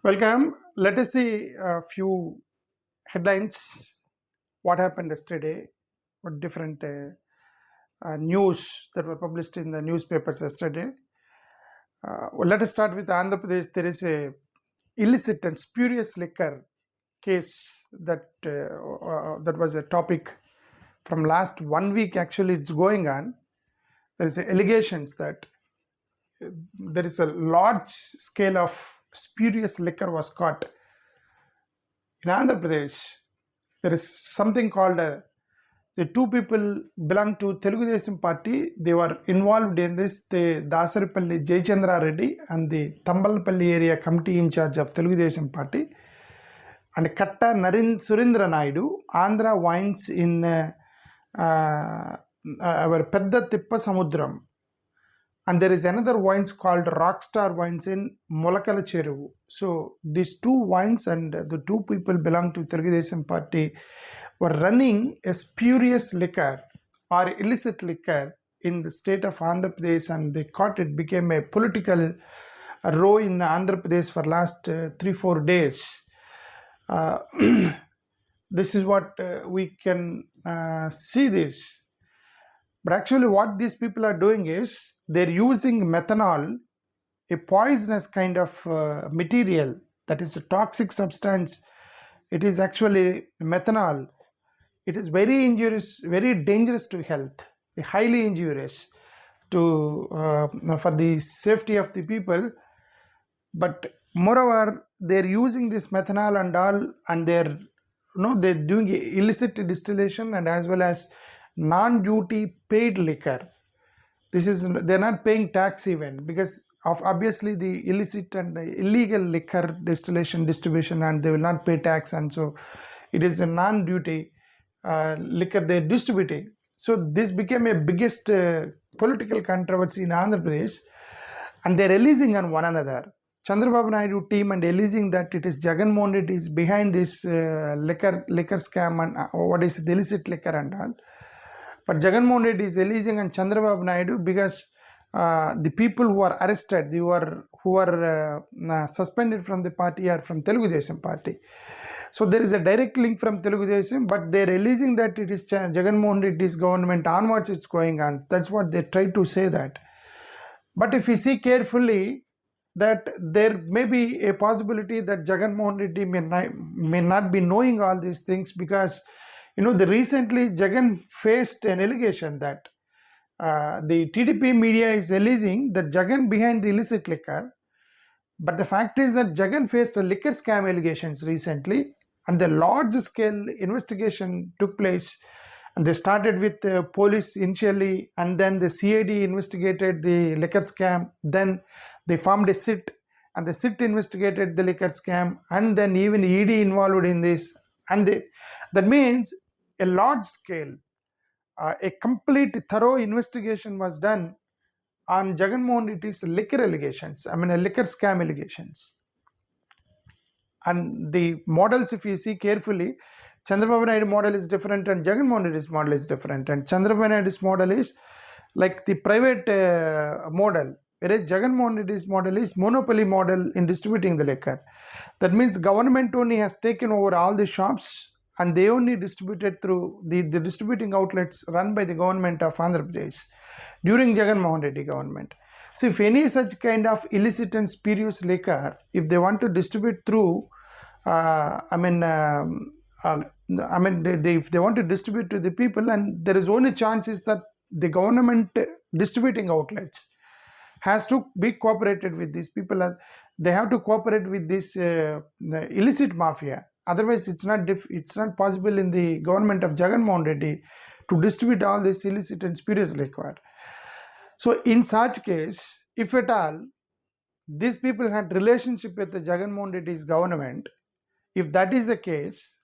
Welcome. Let us see a few headlines. What happened yesterday? What different news that were published in the newspapers yesterday? Let us start with Andhra Pradesh. There is a illicit and spurious liquor case that was a topic from last 1 week. Actually, it's going on. There is allegations that there is a large scale of spurious liquor was caught in Andhra Pradesh. There is something called the two people belong to Telugu Desam party. They were involved in this. The Dasaripalli Jayachandra Reddy and the Tambalpalli area committee in charge of Telugu Desam party, and Katta Surendra Naidu, Andhra wines in our Pedda Tippa Samudram. And there is another wines called Rockstar wines in Molakala Cheruvu. So these two wines and the two people belong to Telugu Desam party were running a spurious liquor or illicit liquor in the state of Andhra Pradesh, and they caught it. Became a political row in Andhra Pradesh for last 3-4 days. This is what we can see this. But actually what these people are doing is they're using methanol, a poisonous kind of material that is a toxic substance. It is actually methanol. It is very injurious, very dangerous to health, highly injurious to for the safety of the people. But moreover, they're using this methanol and all, and they're doing illicit distillation and as well as non-duty paid liquor. They're not paying tax even because of obviously the illicit and illegal liquor distillation, distribution, and they will not pay tax, and so it is a non-duty liquor they're distributing. So this became a biggest political controversy in Andhra Pradesh, and they're releasing on one another. Chandrababu Naidu team and releasing that it is Jagan Mohan Reddy is behind this liquor scam and what is the illicit liquor and all. But Jagan Mohan Reddy is releasing on Chandrababu Naidu because the people who are arrested, who are suspended from the party are from Telugu Desam party. So there is a direct link from Telugu Desam, but they are releasing that it is Jagan Mohan Reddy's government onwards it's going on. That's what they try to say that. But if we see carefully, that there may be a possibility that Jagan Mohan Reddy may not be knowing all these things, because recently Jagan faced an allegation that the TDP media is releasing that Jagan behind the illicit liquor. But the fact is that Jagan faced a liquor scam allegations recently, and the large scale investigation took place. And they started with the police initially, and then the CID investigated the liquor scam. Then they formed a SIT, and the SIT investigated the liquor scam, and then even ED involved in this. And that means a large scale, a complete thorough investigation was done on Jagan Mohan Reddy's liquor allegations, liquor scam allegations. And the models, if you see carefully, Chandrababu Naidu model is different and Jagan Mohan Reddy's model is different. And Chandrababu Naidu's model is like the private model, whereas Jagan Mohan Reddy's model is monopoly model in distributing the liquor. That means government only has taken over all the shops, and they only distributed through the distributing outlets run by the government of Andhra Pradesh during Jagan Mohan Reddy government. So if any such kind of illicit and spurious liquor, if they want to distribute through, if they want to distribute to the people, and there is only chance is that the government distributing outlets has to be cooperated with these people. They have to cooperate with this illicit mafia. Otherwise, it's not possible in the government of Jagan Mohan Reddy to distribute all this illicit and spurious liquor. So in such case, if at all these people had relationship with the Jagan Mohan Reddy's government, if that is the case,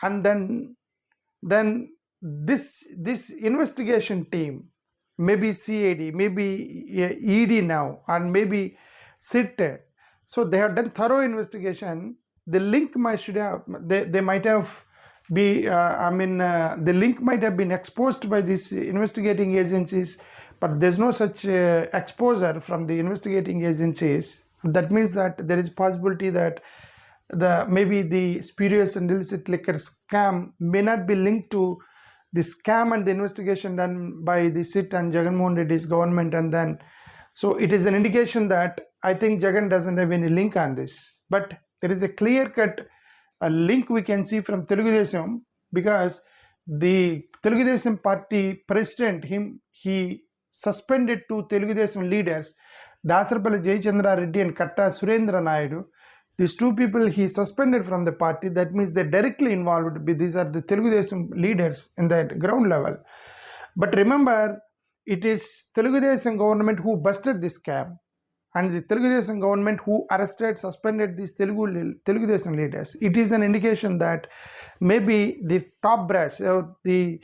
and then this investigation team, maybe CID, maybe ED now, and maybe SIT, so they have done thorough investigation. The link they might have the link might have been exposed by these investigating agencies, but there's no such exposure from the investigating agencies, That means that there is possibility that the maybe the spurious and illicit liquor scam may not be linked to the scam and the investigation done by the SIT and Jagannath Reddy's government, and then so it is an indication that I think Jagan doesn't have any link on this. But there is a clear cut link we can see from Telugu Desam, because the Telugu Desam party president, he suspended two Telugu Desam leaders, Dasarapalli Jayachandra Reddy and Katta Surendra Naidu. These two people he suspended from the party. That means they're directly involved. These are the Telugu Desam leaders in the ground level. But remember, it is Telugu Desam government who busted this scam, and the Telugu Desam government who arrested, suspended these Telugu Desam leaders. It is an indication that maybe the top brass, the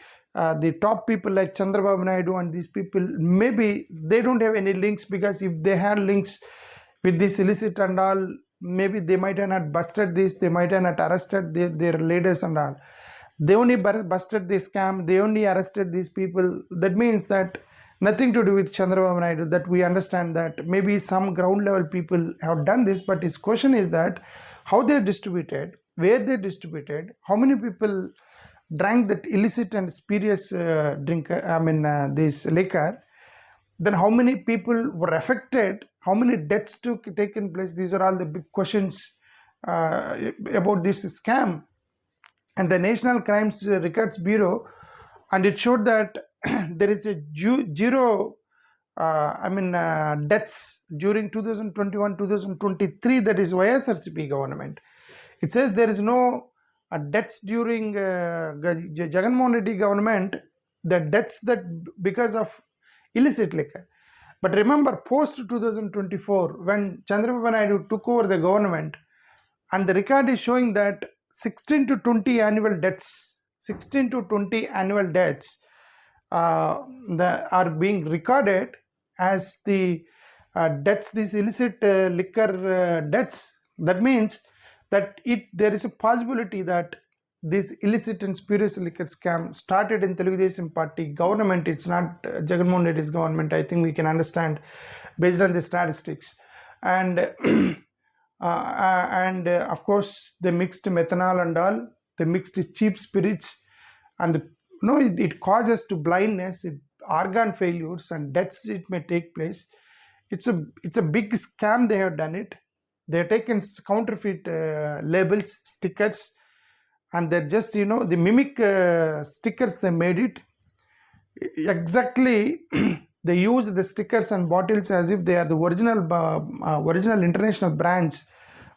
top people like Chandrababu Naidu and these people, maybe they don't have any links, because if they had links with this illicit and all, maybe they might have not busted this, they might have not arrested their leaders and all. They only busted this scam, they only arrested these people. That means that nothing to do with Chandrababu Naidu, that we understand that maybe some ground level people have done this, but his question is that how they distributed, where they distributed, how many people drank that illicit and spurious this liquor, then how many people were affected, how many deaths took taken place. These are all the big questions about this scam. And the National Crimes Records Bureau, and it showed that there is a zero deaths during 2021-2023, that is YSRCP government. It says there is no deaths during Jagannath Reddy government, the deaths that because of illicit liquor. But remember, post 2024, when Chandrababu Naidu took over the government, and the record is showing that 16 to 20 annual deaths, are being recorded as the deaths, these illicit liquor deaths. That means that there is a possibility that this illicit and spurious liquor scam started in Telugu Desam party government. It's not Jagannath Reddy's government. I think we can understand based on the statistics. And of course they mixed methanol and all, they mixed cheap spirits, and it causes to blindness, organ failures and deaths. It may take place. It's a big scam. They have done it. They have taken counterfeit labels, stickers, and they're just the mimic stickers. They made it exactly. They use the stickers and bottles as if they are the original international brands,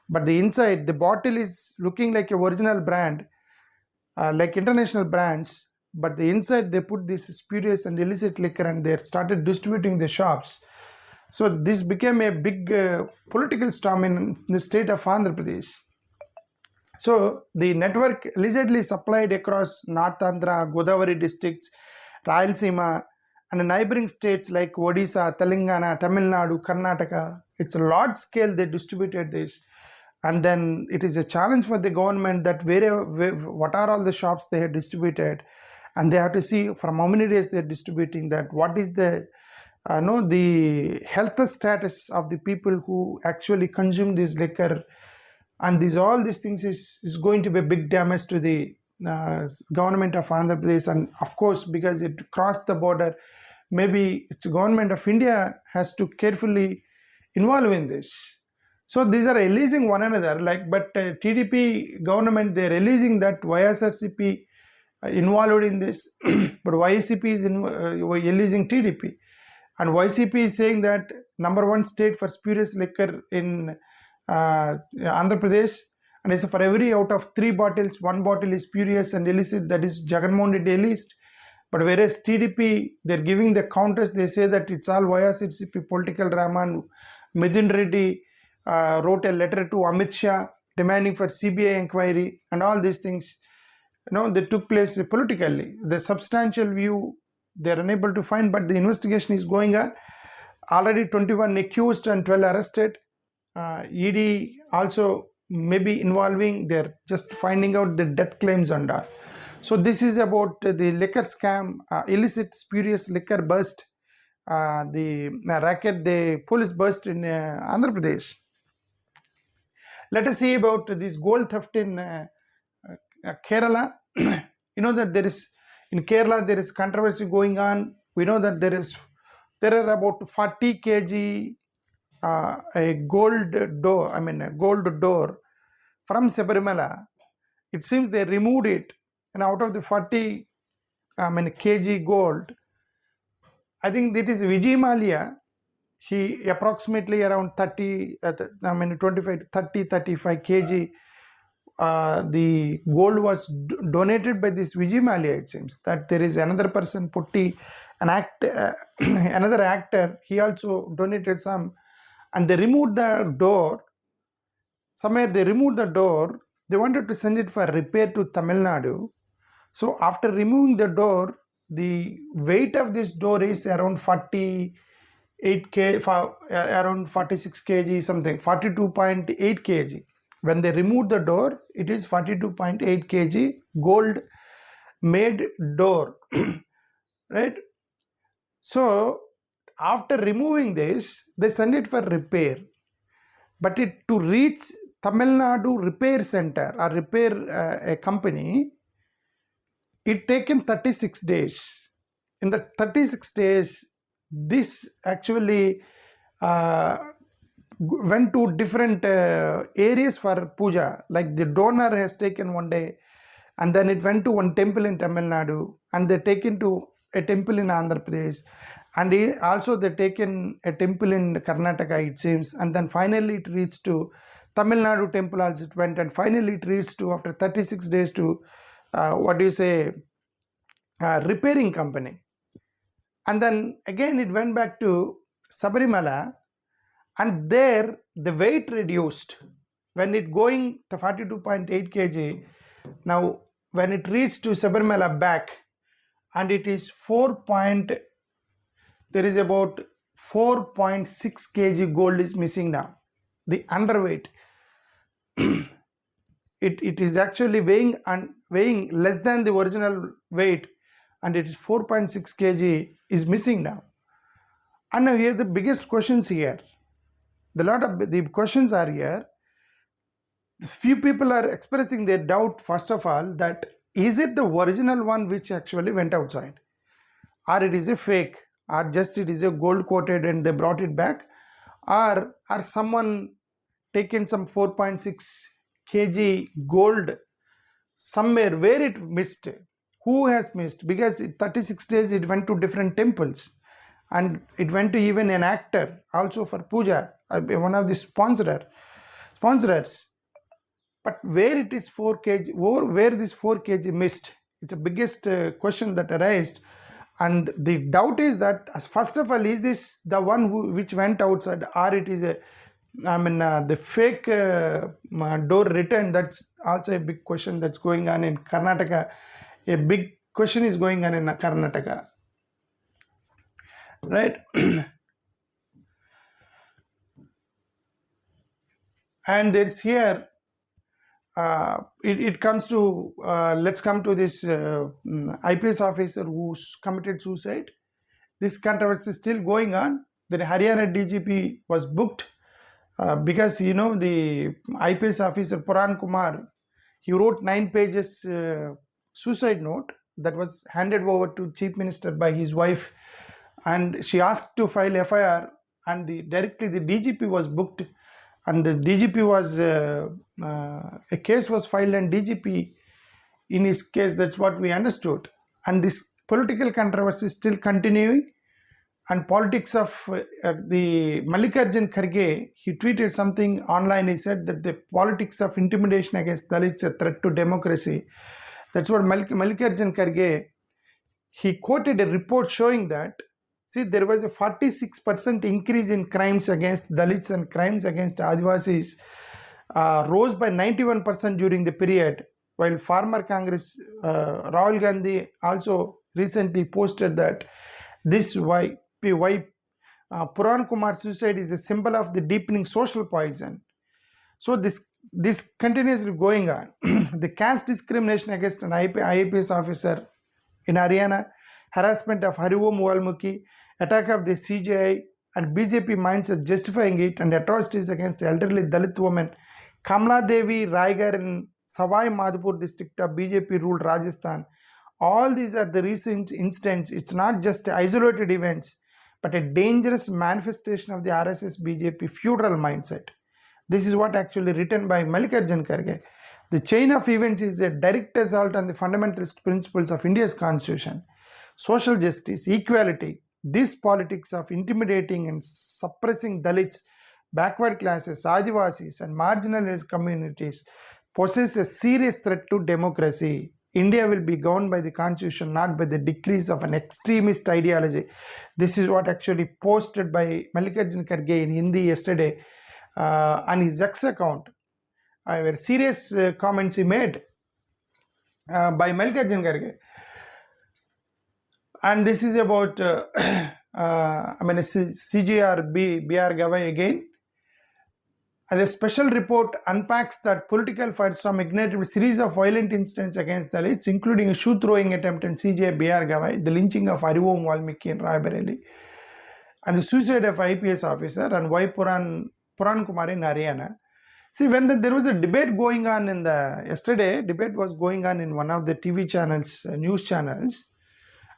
but the inside the bottle is looking like a original brand, like international brands, but the inside they put this spurious and illicit liquor, and they started distributing the shops. So this became a big political storm in the state of Andhra Pradesh. So the network allegedly supplied across North Andhra, Godavari districts, Rayalaseema, and neighboring states like Odisha, Telangana, Tamil Nadu, Karnataka. It's a large scale they distributed this. And then it is a challenge for the government that what are all the shops they have distributed, and they have to see from how many days they are distributing that, what is the the health status of the people who actually consume this liquor, and all these things is going to be a big damage to the government of Andhra Pradesh. And of course, because it crossed the border, maybe its government of India has to carefully involve in this. So these are releasing one another, but TDP government, they're releasing that YSRCP involved in this, but YCP is releasing TDP. And YCP is saying that number one state for spurious liquor in Andhra Pradesh, and it's for every out of 3 bottles, 1 bottle is spurious and illicit, that is Jagannath Reddy list. But whereas TDP, they're giving the counters, they say that it's all YSRCP political drama, and Midhin Reddy wrote a letter to Amit Shah demanding for CBI inquiry, and all these things, they took place politically. The substantial view they're unable to find, but the investigation is going on. Already 21 accused and 12 arrested. ED also maybe involving, they're just finding out the death claims and all. So this is about the liquor scam, illicit spurious liquor burst, the racket, the police burst in Andhra Pradesh. Let us see about this gold theft in Kerala. You know that there is in Kerala there is controversy going on. We know that there are about 40 kg a gold door. I mean a gold door from Sabarimala. It seems they removed it, and out of the 40 kg gold, I think that is Vijay Mallya. He approximately around 30, 25 to 30, 35 kg. The gold was donated by this Vijay Mallya. It seems that there is another person, Putti, another actor. He also donated some, and they removed the door. Somewhere they removed the door. They wanted to send it for repair to Tamil Nadu. So after removing the door, the weight of this door is around 48 around 46 kg something, 42.8 kg. When they removed the door, it is 42.8 kg gold made door. Right? So after removing this, they send it for repair. But to reach Tamil Nadu repair center or repair a company, it taken 36 days. In the 36 days, this actually went to different areas for puja. Like the donor has taken one day, and then it went to one temple in Tamil Nadu, and they taken to a temple in Andhra Pradesh, and also they taken a temple in Karnataka, it seems, and then finally it reached to Tamil Nadu temple also it went, and finally it reached to after 36 days to repairing company. And then again it went back to Sabarimala, and there the weight reduced when it going to 42.8 kg. Now when it reached to Sabarimala back, and it is there is about 4.6 kg gold is missing now. The underweight. It is actually weighing less than the original weight, and it is 4.6 kg is missing now. And now here the biggest questions here. The questions are here. Few people are expressing their doubt, first of all, that is it the original one which actually went outside, or it is a fake, or just it is a gold coated and they brought it back, or someone taken some 4.6 kg gold somewhere where it missed. Who has missed? Because in 36 days it went to different temples, and it went to even an actor also for puja, one of the sponsors. But where it is 4 kg, or where this 4 kg missed, it's the biggest question that arose. And the doubt is that, first of all, is this the one which went outside, or it is the fake door return? That's also a big question that's going on in Karnataka. A big question is going on in Karnataka, right? And there's here, it comes to, let's come to this IPS officer who's committed suicide. This controversy is still going on. The Haryana DGP was booked because, the IPS officer Puran Kumar, he wrote 9 pages suicide note that was handed over to Chief Minister by his wife, and she asked to file FIR, and directly the DGP was booked, and the DGP was a case was filed, and DGP in his case, that's what we understood. And this political controversy is still continuing. And politics of the Mallikarjun Kharge, he tweeted something online. He said that the politics of intimidation against Dalits is a threat to democracy. That's what Mallikarjun Kharge, he quoted a report showing that, see, there was a 46% increase in crimes against Dalits, and crimes against Adivasis rose by 91% during the period, while former Congress Rahul Gandhi also recently posted that this why Puran Kumar's suicide is a symbol of the deepening social poison. So this continuously going on. The caste discrimination against an IPS officer in Haryana, harassment of Hariom Valmiki, attack of the CJI, and BJP minds are justifying it, and atrocities against elderly Dalit women Kamla Devi Raigar in Savai Madhupur district of BJP ruled Rajasthan. All these are the recent incidents. It's not just isolated events, but a dangerous manifestation of the RSS BJP feudal mindset. This is what actually written by Mallikarjun Kharge. The chain of events is a direct assault on the fundamentalist principles of India's constitution. Social justice, equality, this politics of intimidating and suppressing Dalits, backward classes, Adivasis, and marginalized communities poses a serious threat to democracy. India will be governed by the constitution, not by the decrees of an extremist ideology. This is what actually posted by Mallikarjun Kharge in Hindi yesterday on his X account. Very serious comments he made by Mallikarjun Kharge. And this is about CGR BR Gavai again. And a special report unpacks that political firestorm ignited a series of violent incidents against Dalits, including a shoe-throwing attempt in CJ BR Gavai, the lynching of Arivom Valmiki in Raebareli, and the suicide of IPS officer, and Y. Puran Kumar in Haryana. See, when there was a debate going on yesterday, debate was going on in one of the TV channels, news channels,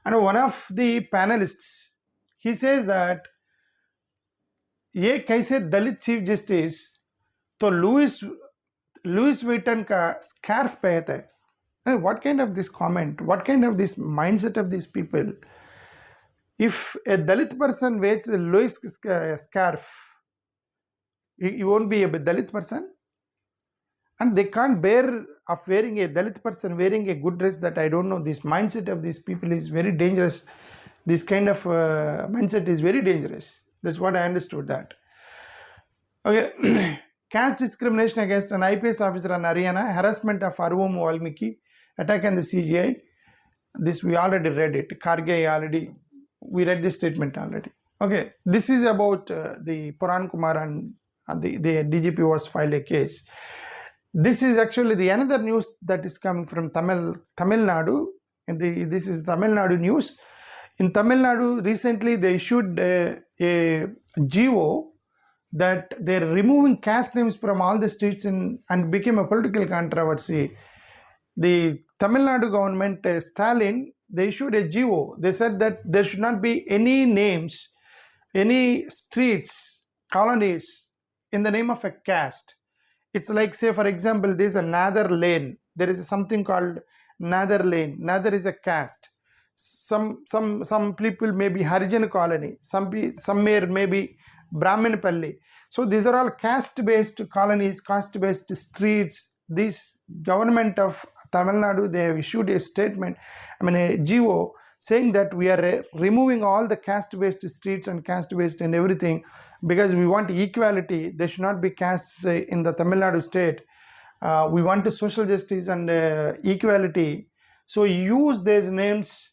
and one of the panelists, he says that, ये कैसे दलित chief justice तो Louis विटन का scarf पहनता है. What kind of this comment? What kind of this mindset of these people? If a Dalit person wears a Louis scarf, he won't be a Dalit person, and they can't bear of wearing a Dalit person wearing a good dress. That I don't know. This mindset of these people is very dangerous. This kind of mindset is very dangerous. That's what I understood that. Okay. Caste discrimination against an IPS officer in Haryana, harassment of Arivom Valmiki, attack on the CGI. This we already read it. Kharge already, we read this statement already. Okay, this is about the Puran Kumar and the DGP was filed a case. This is actually the another news that is coming from Tamil Nadu. This is Tamil Nadu news. In Tamil Nadu, recently they issued a GO that they're removing caste names from all the streets and became a political controversy. The Tamil Nadu government, Stalin, they issued a GO. They said that there should not be any names, any streets, colonies in the name of a caste. It's like, say, for example, there's a Nather Lane. There is something called Nather Lane. Nather is a caste. Some people may be Harijan colony. Some may be Brahmin Palli. So these are all caste-based colonies, caste-based streets. This government of Tamil Nadu, they have issued a statement, a GO, saying that we are removing all the caste-based streets and caste-based and everything because we want equality. There should not be castes in the Tamil Nadu state. We want social justice and equality. So use these names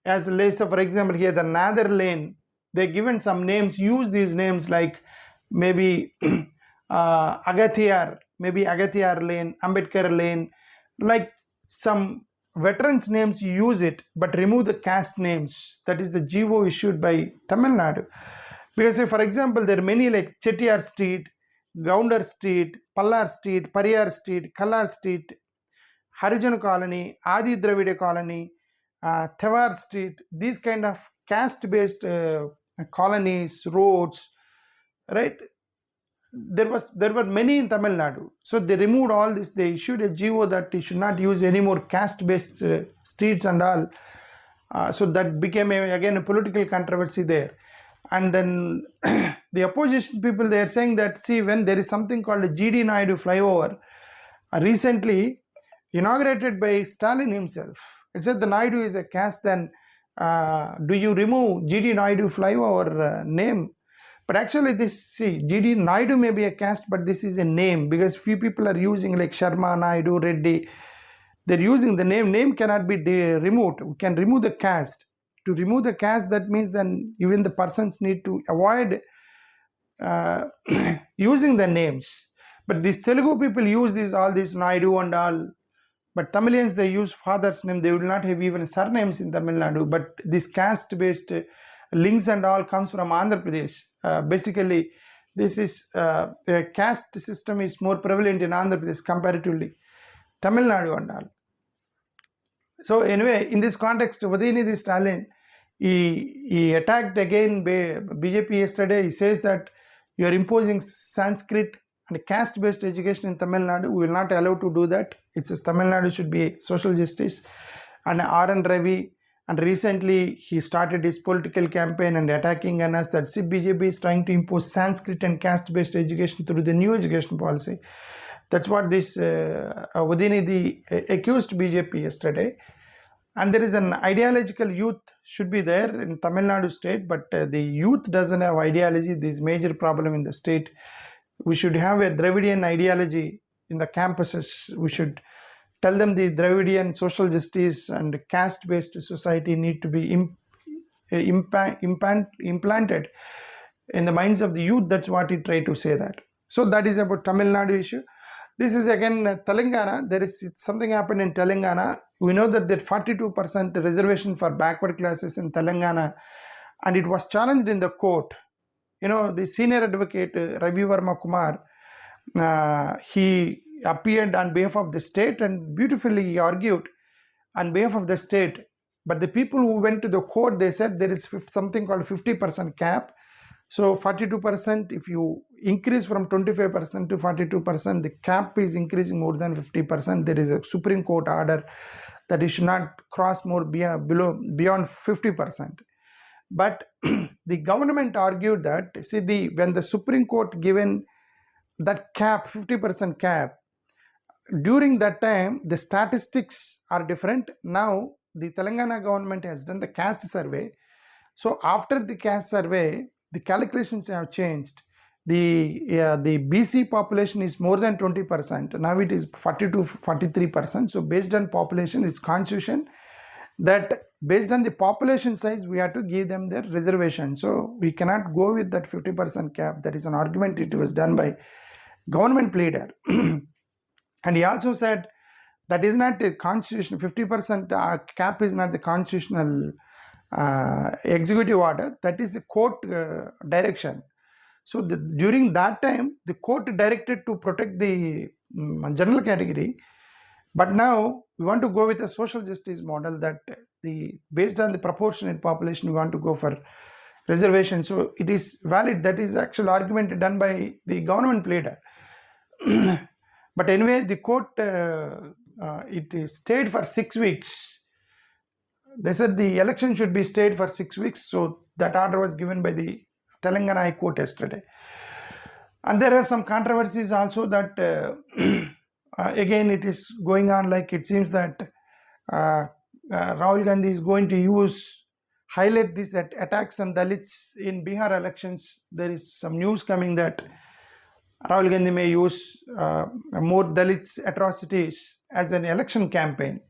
as lesser. For example, here the Nather Lane, they're given some names. Use these names like maybe Agathiyar, maybe Agathiyar Lane, Ambedkar Lane, like some veterans names, use it, but remove the caste names. That is the GO issued by Tamil Nadu. Because say, for example, there are many like Chettiar Street, Gounder Street, Pallar Street, Pariyar Street, Kallar Street, Harijan Colony, Adi Dravida Colony, Thewar Street, these kind of caste-based colonies, roads, right? There were many in Tamil Nadu. So they removed all this. They issued a GO that you should not use any more caste-based streets and all. So that became again a political controversy there. And then the opposition people, they are saying that, see, when there is something called a GD Naidu flyover, recently inaugurated by Stalin himself, it said the Naidu is a caste, then do you remove GD Naidu flyover name? But actually this, see, GD Naidu may be a caste, but this is a name because few people are using like Sharma, Naidu, Reddy. They're using the name. Name cannot be removed. We can remove the caste. To remove the caste, that means then even the persons need to avoid using the names. But these Telugu people use all these Naidu and all. But Tamilians, they use father's name. They will not have even surnames in Tamil Nadu. But this caste-based links and all comes from Andhra Pradesh. Basically, This is the caste system is more prevalent in Andhra Pradesh comparatively Tamil Nadu and all. So anyway, in this context, Udayanidhi Stalin, he attacked again BJP yesterday. He says that you are imposing Sanskrit and caste-based education in Tamil Nadu. We will not allow to do that. It says Tamil Nadu should be social justice. And R.N. Ravi, and recently he started his political campaign and attacking us that see BJP is trying to impose Sanskrit and caste-based education through the new education policy. That's what this Udayanidhi accused BJP yesterday. And there is an ideological youth should be there in Tamil Nadu state, but the youth doesn't have ideology. This major problem in the state. We should have a Dravidian ideology in the campuses. We should tell them the Dravidian social justice and caste-based society need to be implanted in the minds of the youth. That's what he tried to say that. So that is about Tamil Nadu issue. This is again Telangana. There is something happened in Telangana. We know that 42% reservation for backward classes in Telangana, and it was challenged in the court. You know, the senior advocate Ravi Verma Kumar, he appeared on behalf of the state and beautifully he argued on behalf of the state. But the people who went to the court, they said there is something called 50% cap. So 42%, if you increase from 25% to 42%, the cap is increasing more than 50%. There is a Supreme Court order that you should not cross more beyond 50%. But the government argued that, see, when the Supreme Court given that cap, 50% cap, during that time, the statistics are different. Now, the Telangana government has done the caste survey. So after the caste survey, the calculations have changed. The BC population is more than 20%. Now it is 40 to 43%. So based on population, it's constitution that based on the population size, we have to give them their reservation. So we cannot go with that 50% cap. That is an argument. It was done by government leader. And he also said that is not the constitution. 50% cap is not the constitutional executive order. That is a court direction. So during that time, the court directed to protect the general category. But now we want to go with a social justice model that based on the proportionate population, we want to go for reservation. So it is valid. That is actual argument done by the government leader. But anyway, the court it stayed for 6 weeks. They said the election should be stayed for 6 weeks. So that order was given by the Telangana High Court yesterday. And there are some controversies also that again it is going on, like it seems that Rahul Gandhi is going to highlight these attacks on Dalits in Bihar elections. There is some news coming that Rahul Gandhi may use more Dalits atrocities as an election campaign.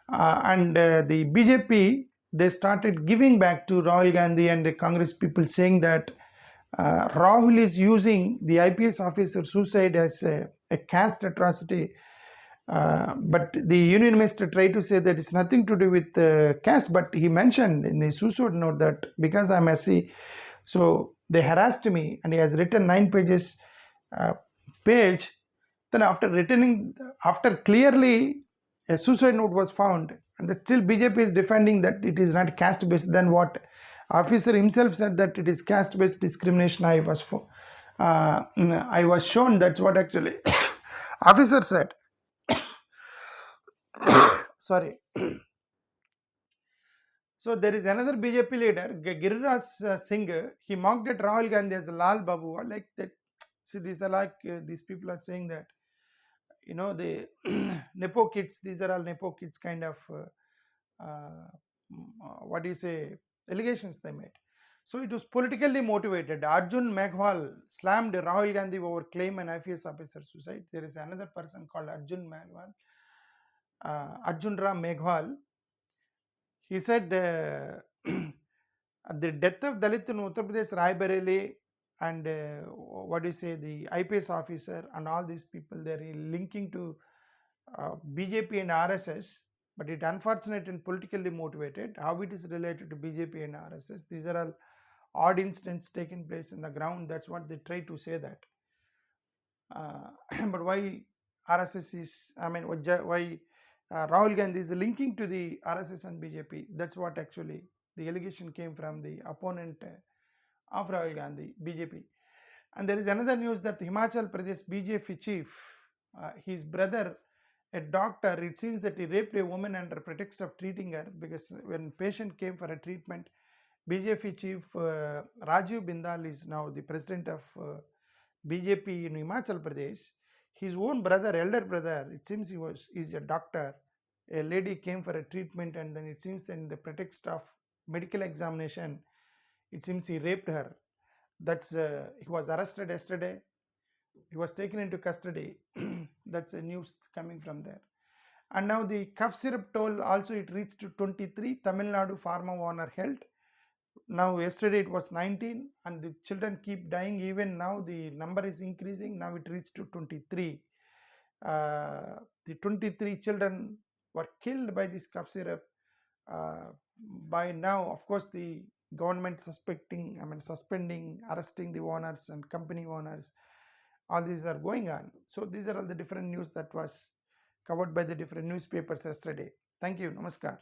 And the BJP, they started giving back to Rahul Gandhi and the Congress people, saying that Rahul is using the IPS officer suicide as a caste atrocity. But the union minister tried to say that it's nothing to do with caste, but he mentioned in the suicide note that because I'm SC, so they harassed me, and he has written 9 pages page. Then after clearly a suicide note was found, and that still BJP is defending that it is not caste based. Then what? Officer himself said that it is caste based discrimination. I was shown. That's what actually officer said. Sorry. So there is another BJP leader, Giriraj Singh. He mocked at Rahul Gandhi as Lal Babu, like that. See, these are like these people are saying that, you know, the Nepo kids. These are all Nepo kids kind of what do you say, allegations they made. So it was politically motivated. Arjun Meghwal slammed Rahul Gandhi over claim an IPS officer suicide. There is another person called Arjun Meghwal, Arjun Ram Meghwal. He said the death of Dalit in Uttar Pradesh, Rai Bareli, and what do you say, the IPS officer and all these people, they are linking to BJP and RSS, but it unfortunate and politically motivated. How it is related to BJP and RSS, these are all odd incidents taking place in the ground. That's what they try to say that. But why RSS is, I mean, why Rahul Gandhi is linking to the RSS and BJP? That's what actually the allegation came from the opponent of Rahul Gandhi, BJP. And there is another news that Himachal Pradesh BJP chief, his brother, a doctor, it seems that he raped a woman under pretext of treating her, because when patient came for a treatment, BJP chief Rajiv Bindal is now the president of BJP in Himachal Pradesh. His own brother, elder brother, it seems is a doctor. A lady came for a treatment, and then it seems that in the pretext of medical examination, it seems he raped her. That's he was arrested yesterday. He was taken into custody. That's a news coming from there. And now the cough syrup toll also, it reached to 23. Tamil Nadu pharma owner held. Now yesterday it was 19, and the children keep dying. Even now the number is increasing. Now it reached to 23. The 23 children were killed by this cough syrup. By now, of course, the government suspending, arresting the owners and company owners. All these are going on. So these are all the different news that was covered by the different newspapers yesterday. Thank you. Namaskar.